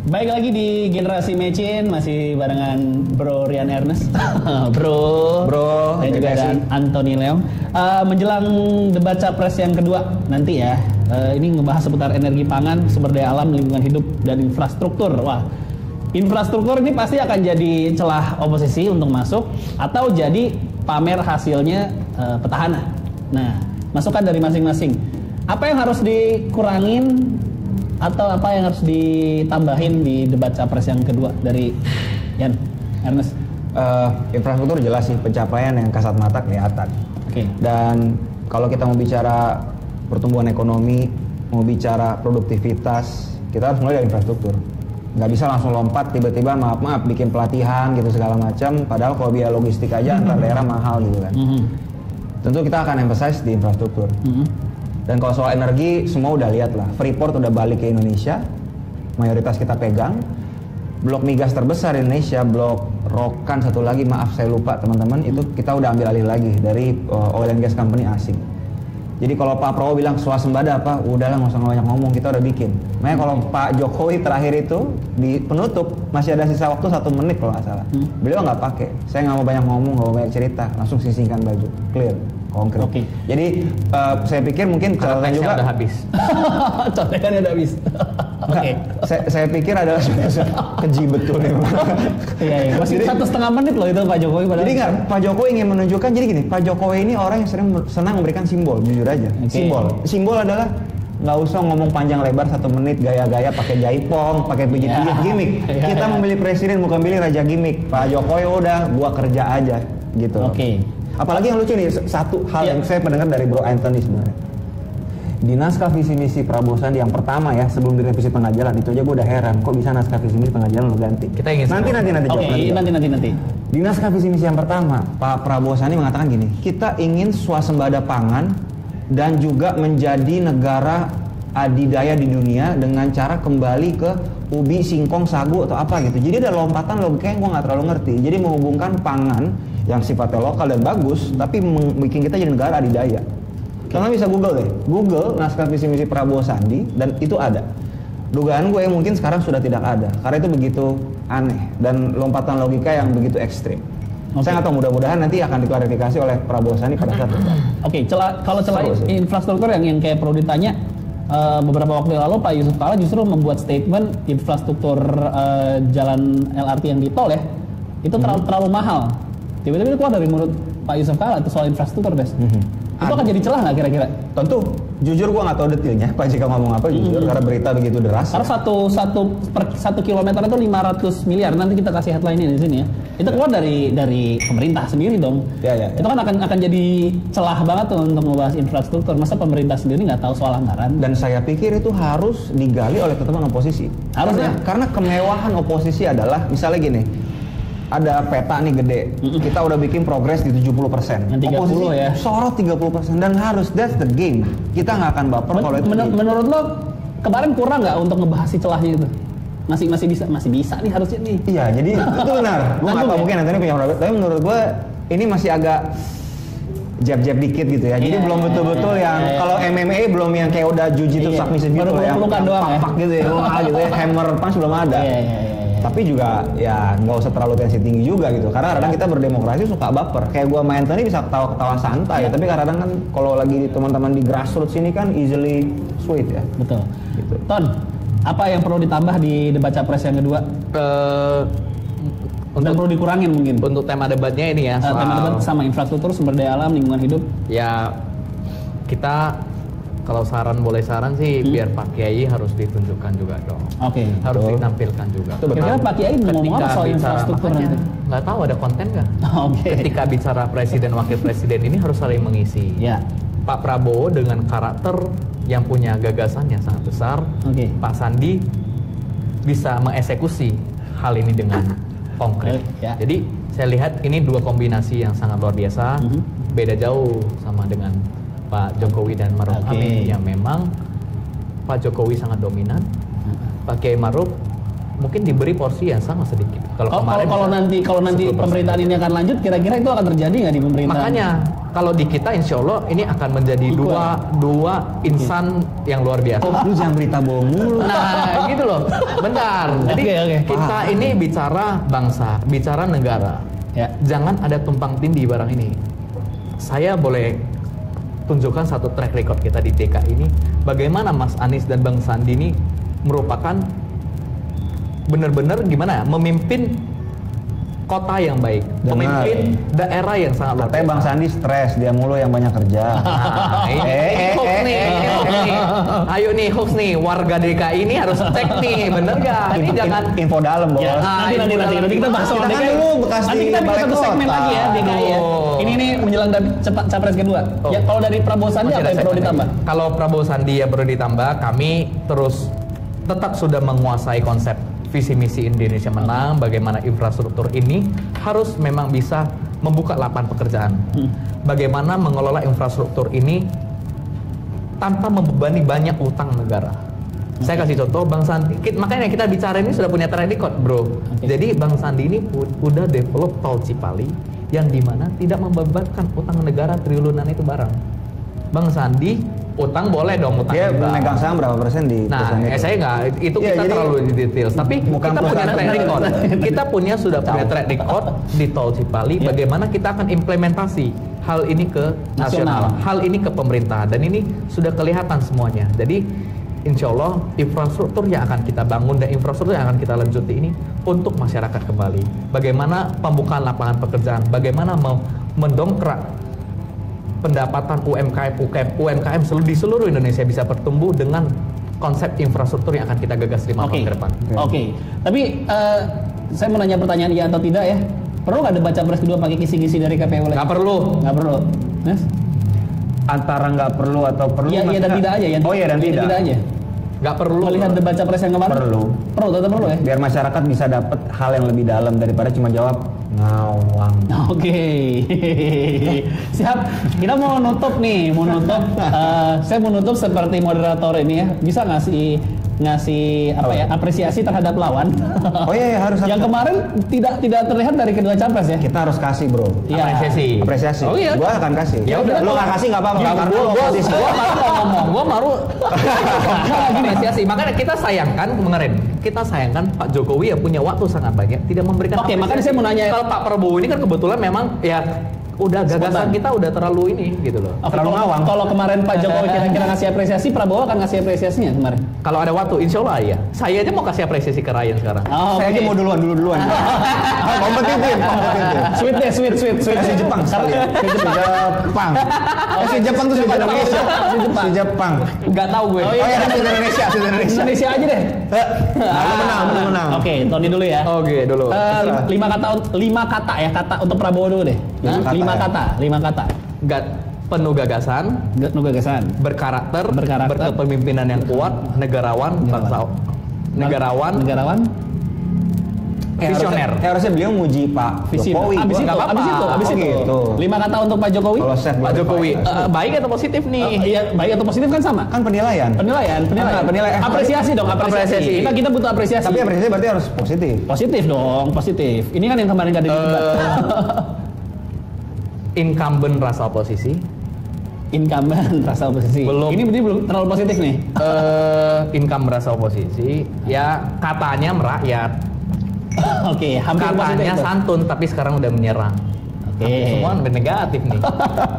Baik lagi di Generasi Mecin, masih barengan Bro Rian Ernest, Bro, dan juga ada Anthony Leong. Menjelang debat capres yang kedua nanti ya, ini ngebahas seputar energi pangan, sumber daya alam, lingkungan hidup, dan infrastruktur. Wah, infrastruktur ini pasti akan jadi celah oposisi untuk masuk atau jadi pamer hasilnya petahana. Nah, masukan dari masing-masing. Apa yang harus dikurangin atau apa yang harus ditambahin di debat capres yang kedua dari Yan Ernest? Infrastruktur jelas sih, pencapaian yang kasat mata kelihatan. Oke. Dan kalau kita mau bicara pertumbuhan ekonomi, mau bicara produktivitas, kita harus mulai dari infrastruktur. Nggak bisa langsung lompat tiba-tiba maaf bikin pelatihan gitu segala macam. Padahal kalau biaya logistik aja antar daerah mahal gitu kan. Tentu kita akan emphasize di infrastruktur. Dan kalau soal energi, semua udah lihat lah. Freeport udah balik ke Indonesia, mayoritas kita pegang. Blok migas terbesar di Indonesia, blok Rokan satu lagi, maaf saya lupa teman-teman, itu kita udah ambil alih lagi dari oil and gas company asing. Jadi kalau Pak Prabowo bilang swasembada apa, udahlah nggak usah banyak ngomong, kita udah bikin. Makanya kalau Pak Jokowi terakhir itu di penutup masih ada sisa waktu 1 menit kalau nggak salah. Beliau nggak pakai, saya nggak mau banyak ngomong, nggak mau banyak cerita, langsung sisihkan baju, clear. Konkret. Oke. Jadi saya pikir mungkin catatan juga udah habis. Contekannya udah habis. Oke. Saya pikir adalah keji betul nih. Iya. Masih 1,5 menit loh itu Pak Jokowi. Jadi nggak, Pak Jokowi ingin menunjukkan, jadi gini, Pak Jokowi ini orang yang senang memberikan simbol, jujur aja. Okay. Simbol adalah nggak usah ngomong panjang lebar 1 menit, gaya-gaya pakai jaipong, pakai pijit-pijit gimmick. Kita memilih presiden bukan pilih raja gimmick. Pak Jokowi udah gua kerja aja gitu. Oke. Apalagi yang lucu nih, satu hal yang saya mendengar dari Bro Anthony sebenarnya. Di naskah visi misi Prabowo Sandi yang pertama ya, sebelum direvisi tengah jalan, itu aja gue udah heran, kok bisa naskah visi misi tengah jalan lo ganti? Kita ingin nanti. Oke, nanti. Di naskah visi misi yang pertama, Pak Prabowo Sandi mengatakan gini, kita ingin swasembada pangan dan juga menjadi negara adidaya di dunia dengan cara kembali ke ubi, singkong, sagu atau apa gitu. Jadi ada lompatan logika yang gue nggak terlalu ngerti. Jadi menghubungkan pangan yang sifatnya lokal dan bagus, tapi bikin kita jadi negara adidaya. Kalian bisa Google deh, Google naskah visi misi Prabowo Sandi dan itu ada. Dugaan gue mungkin sekarang sudah tidak ada, karena itu begitu aneh dan lompatan logika yang begitu ekstrim. Saya nggak tahu, mudah-mudahan nanti akan diklarifikasi oleh Prabowo Sandi pada saat itu. Oke, kalau celah infrastruktur yang kayak perlu ditanya, beberapa waktu lalu Pak Yusuf Kalla justru membuat statement infrastruktur jalan LRT yang di tol ya, itu terlalu mahal. Tiba-tiba itu keluar dari mulut Pak Yusuf Kalla itu soal infrastruktur, Des. Itu akan jadi celah nggak kira-kira? Tentu, jujur gua nggak tahu detailnya Pak Jika ngomong apa, jujur karena berita begitu deras. Karena satu kilometer itu 500 miliar, nanti kita kasih headline-nya di sini ya. Itu keluar dari pemerintah sendiri dong. Ya. Itu kan akan jadi celah banget tuh untuk membahas infrastruktur. Masa pemerintah sendiri nggak tahu soal anggaran? Dan saya pikir itu harus digali oleh teman-teman oposisi. Harusnya. Karena kemewahan oposisi adalah misalnya gini. Ada peta nih gede, kita udah bikin progres di 70%. Yang 30 oposisi ya. sorot 30% dan harus, that's the game. Kita nggak akan baper kalau itu. Menurut lo kemarin kurang nggak untuk ngebahas si celahnya itu? Masih bisa nih harusnya nih. Iya, jadi itu benar. Gue nggak tahu mungkin nanti punya problem, tapi menurut gue ini masih agak jab-jab dikit gitu ya. Jadi belum betul-betul yang kalau MMA belum yang kayak udah jiu-jitsu submission gitu ya. Yang pak gitu ya, gitu ya, hammer punch belum ada. Tapi juga ya nggak usah terlalu tensi tinggi juga gitu, karena kadang kita berdemokrasi suka baper. Kayak gue main tadi bisa ketawa-ketawa santai, tapi kadang kan kalau lagi teman-teman di grassroots ini kan easily swayed ya. Betul. Gitu. Ton, apa yang perlu ditambah di debat capres yang kedua? Untuk perlu dikurangin mungkin. Untuk tema debatnya ini ya, soal tema debat sama infrastruktur, sumber daya alam, lingkungan hidup. Ya kita kalau boleh saran sih biar Pak Kiai harus ditunjukkan juga dong. Oke. Harus ditampilkan juga. Kira-kira Pak Kiai ngomong apa soal infrastruktur nanti? Nggak tahu ada konten nggak? Oke. Ketika bicara presiden wakil presiden ini harus saling mengisi. Ya. Pak Prabowo dengan karakter yang punya gagasan yang sangat besar. Oke. Pak Sandi bisa mengeksekusi hal ini dengan konkret. Ya. Jadi saya lihat ini dua kombinasi yang sangat luar biasa. Beda jauh sama dengan Pak Jokowi dan Maruf Amin yang memang Pak Jokowi sangat dominan, Pak Kiai Maruf mungkin diberi porsi yang sangat sedikit. Kalau nanti pemerintahan ini akan lanjut, kira-kira itu akan terjadi nggak di pemerintahan? Makanya kalau di kita insya Allah ini akan menjadi dua insan yang luar biasa. Lu jangan berita bohong mulu. Nah, gitu loh. Bentar. Jadi kita ini bicara bangsa, bicara negara. Ya. Jangan ada tumpang tindih barang ini. Saya boleh tunjukkan satu track record kita di TK ini. Bagaimana Mas Anies dan Bang Sandi ini merupakan benar-benar gimana ya, memimpin kota yang baik, pemimpin daerah yang sangat luar biasa. Katanya Bang Sandi stres, dia mulu yang banyak kerja. Ini hoax nih, hoax nih. Ayo nih hoax nih, warga DKI ini harus cek nih, bener gak? Ini jangan info dalam, Bos. Ya, nanti kita bahas soal Kita kan DKI. dulu bekas Nanti di kita bisa balai satu kota. segmen lagi ya DKI ya. Ini nih menjelang cepat capres kedua. Ya kalau dari Prabowo Sandi Masih apa ada yang perlu segmen ditambah? lagi. Kalau Prabowo Sandi yang perlu ditambah, kami terus tetap sudah menguasai konsep visi misi Indonesia Menang, bagaimana infrastruktur ini harus memang bisa membuka lapangan pekerjaan. Bagaimana mengelola infrastruktur ini tanpa membebani banyak utang negara. Saya kasih contoh Bang Sandi, makanya kita bicara ini sudah punya track record, bro. Jadi Bang Sandi ini udah develop tol Cipali yang dimana tidak membebankan utang negara triliunan itu barang. Bang Sandi utang boleh dong, utang Dia juga. memegang saham berapa persen di Nah, perusahaan itu? saya nggak, itu Iya, kita jadi terlalu di detail. Tapi bukan kita punya perusahaan track record. Kita sudah punya track record di tol Cipali. Bagaimana kita akan implementasi hal ini ke nasional, hal ini ke pemerintah, dan ini sudah kelihatan semuanya. Jadi, insya Allah infrastruktur yang akan kita bangun dan infrastruktur yang akan kita lanjuti ini untuk masyarakat kembali. Bagaimana pembukaan lapangan pekerjaan, bagaimana mau mendongkrak pendapatan UMKM di seluruh Indonesia bisa bertumbuh dengan konsep infrastruktur yang akan kita gagas 5 tahun ke depan. Oke. Tapi saya mau nanya pertanyaan iya atau tidak ya. Perlu nggak debat capres kedua pakai kisi-kisi dari KPU? Nggak perlu. Nggak perlu. Nes? Antara nggak perlu atau perlu? Iya dan maksudnya- tidak aja. Oh iya dan tidak. aja. Nggak perlu. Melihat debat capres yang kemarin? Perlu. Perlu, tetap perlu ya? Biar masyarakat bisa dapat hal yang lebih dalam daripada cuma jawab ngawang. Oke. Siap. Kita mau nutup nih, saya mau nutup seperti moderator ini ya. Bisa ngasih apa ya, apresiasi terhadap lawan. Oh iya, harus. Yang kemarin tidak terlihat dari kedua capres ya. Kita harus kasih, bro. Iya. Apresiasi. Oh iya. Gua akan kasih. Ya udah, lu nggak kasih nggak apa-apa. Karena lu oposisi. Gua baru mau ngomong, gua baru apresiasi. Makanya kita sayangkan kemarin, Pak Jokowi yang punya waktu sangat banyak tidak memberikan. Oke, makanya saya mau nanya. Kalau Pak Prabowo ini kan kebetulan memang ya udah gagasan kita udah terlalu ini gitu loh. Oke, terlalu ngawang. Kalau kemarin Pak Jokowi kira-kira ngasih apresiasi, Prabowo akan ngasih apresiasinya kemarin. Kalau ada waktu, insya Allah ya. Saya aja mau kasih apresiasi ke Ryan sekarang. Oh, Saya aja oke. mau duluan. Kompetitif. Sweet deh, sweet. Si Jepang sekali. Si Jepang tuh si Indonesia. Si Jepang. Nggak tahu gue. Oh, Oh iya, si Indonesia. Indonesia aja deh. Lu menang. Oke, Tony dulu ya. Oke, dulu. Lima kata ya, kata untuk Prabowo dulu deh. Lima kata Lima kata. Nggak penuh gagasan, Gagasan. berkarakter, Berkarakter. berkepemimpinan yang kuat, negarawan, bangsa, negarawan, visioner. Harusnya beliau muji Pak Visi. Jokowi. Abis itu. gitu. Lima kata untuk Pak Jokowi. Kalau chef Pak Jokowi baik atau positif nih? Iya, baik atau positif kan sama. kan penilaian. Penilaian. Penilaian. Apresiasi dong, apresiasi. Kita butuh apresiasi. Tapi apresiasi berarti harus positif. Positif dong, positif. Ini kan yang kemarin gak ada di debat. Incumbent rasa oposisi. Incumbent rasa oposisi. Belum. Ini belum terlalu positif nih. Income rasa oposisi, ya katanya merakyat, Oke, hampir positif. katanya tuh. santun, tapi sekarang udah menyerang. Oke. Semua negatif nih.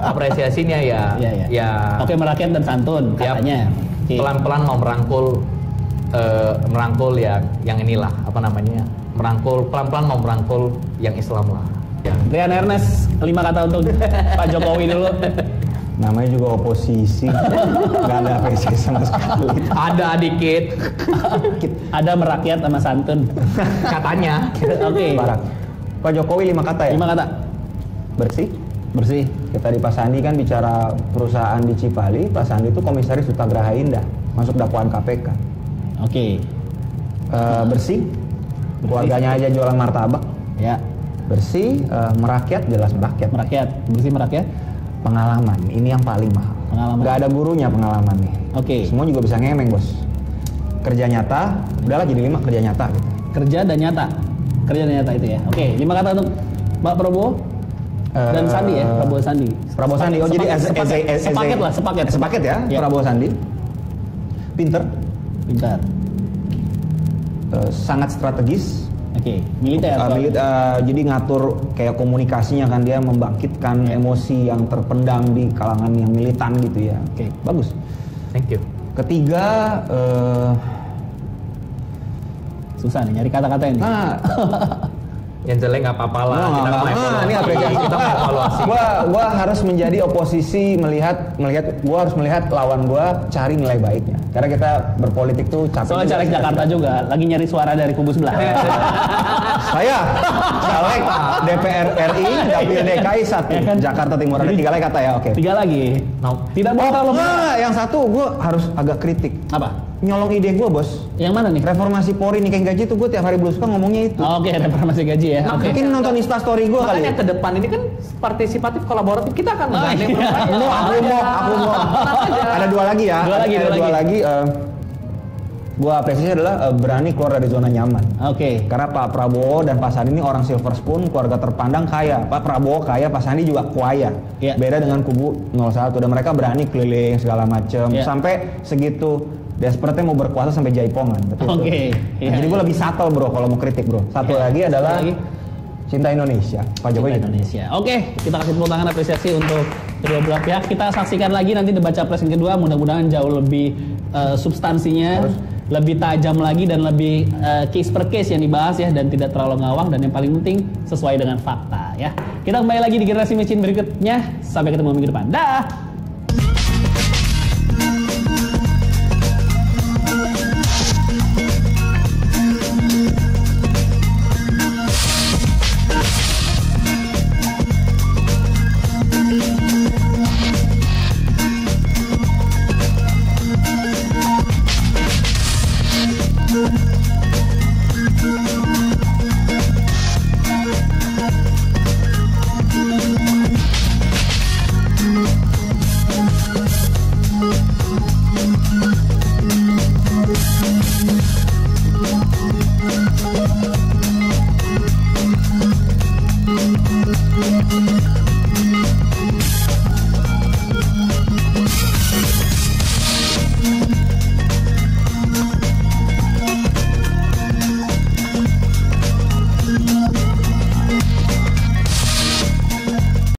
Apresiasinya ya, Iya, iya. ya Oke, merakyat dan santun ya, katanya. Oke. pelan-pelan mau merangkul yang inilah apa namanya, pelan-pelan mau merangkul yang Islam lah. Ya. Rian Ernest, 5 kata untuk Pak Jokowi dulu. Namanya juga oposisi. Gak ada apresiasi sama sekali. Ada dikit Ada merakyat sama santun. katanya. Oke. Barat. Pak Jokowi 5 kata ya? 5 kata. Bersih. Bersih. Kita di Pak Sandi kan bicara perusahaan di Cipali. Pak Sandi itu komisaris Duta Graha Indah. Masuk dakwaan KPK. Oke. Bersih. Keluarganya aja jualan martabak. Ya, Bersih. Merakyat, jelas merakyat. merakyat. Bersih merakyat. Pengalaman, ini yang paling mahal. Pengalaman. Gak ada gurunya pengalaman nih. Oke. Semua juga bisa ngemeng, bos. Kerja nyata, udahlah jadi 5 kerja nyata gitu. Kerja dan nyata. Kerja dan nyata itu ya. Oke, 5 kata untuk Pak Prabowo. Dan Sandi ya, Prabowo Sandi. Prabowo Sandi. Oh, jadi sepaket lah, sepaket. Sepaket ya, Prabowo Sandi. Pintar, sangat strategis. Oke, militer. Jadi ngatur kayak komunikasinya kan, dia membangkitkan emosi yang terpendam di kalangan yang militan gitu ya. Oke, bagus. Thank you. Ketiga, susah nih nyari kata-kata ini. Yang jelek nggak apa-apa lah. Ini apresiasi. Kita evaluasi. Gua harus menjadi oposisi, gua harus melihat lawan gua, cari nilai baiknya. Karena kita berpolitik tuh capek. Soalnya caleg Jakarta juga lagi nyari suara dari kubu sebelah. Saya caleg DPR RI dapil DKI 1 Ya kan? Jakarta Timur. Ada 3 lagi kata ya, oke. 3 lagi. No. Tidak boleh terlalu yang satu gua harus agak kritik. apa? Nyolong ide gua, Bos. Yang mana nih? Reformasi Polri nikahin gaji tuh gua tiap hari belusukan ngomongnya itu. Oke, reformasi gaji ya. Oke. Mungkin nonton Insta story gua kali. Makanya ke depan ini kan partisipatif kolaboratif, kita akan menggandeng iya. berbagai. Aku mau. Ada 2 lagi ya. Dua lagi. Gua apresiasi adalah berani keluar dari zona nyaman. Oke. Karena Pak Prabowo dan Pak Sandi ini orang silver spoon, keluarga terpandang kaya. Pak Prabowo kaya, Pak Sandi juga kaya. Yeah. Beda dengan kubu 01 dan mereka berani keliling segala macam sampai segitu desperate mau berkuasa sampai jaipongan. Oke. Nah, jadi gue lebih subtle bro kalau mau kritik bro. Satu lagi adalah cinta Indonesia, Pak Jokowi. Indonesia. Oke, kita kasih tepuk tangan apresiasi untuk kedua belah pihak. Kita saksikan lagi nanti debat capres yang kedua. Mudah-mudahan jauh lebih substansinya, lebih tajam lagi dan lebih case per case yang dibahas ya, dan tidak terlalu ngawang, dan yang paling penting sesuai dengan fakta ya. Kita kembali lagi di generasi mecin berikutnya. Sampai ketemu minggu depan. Dah.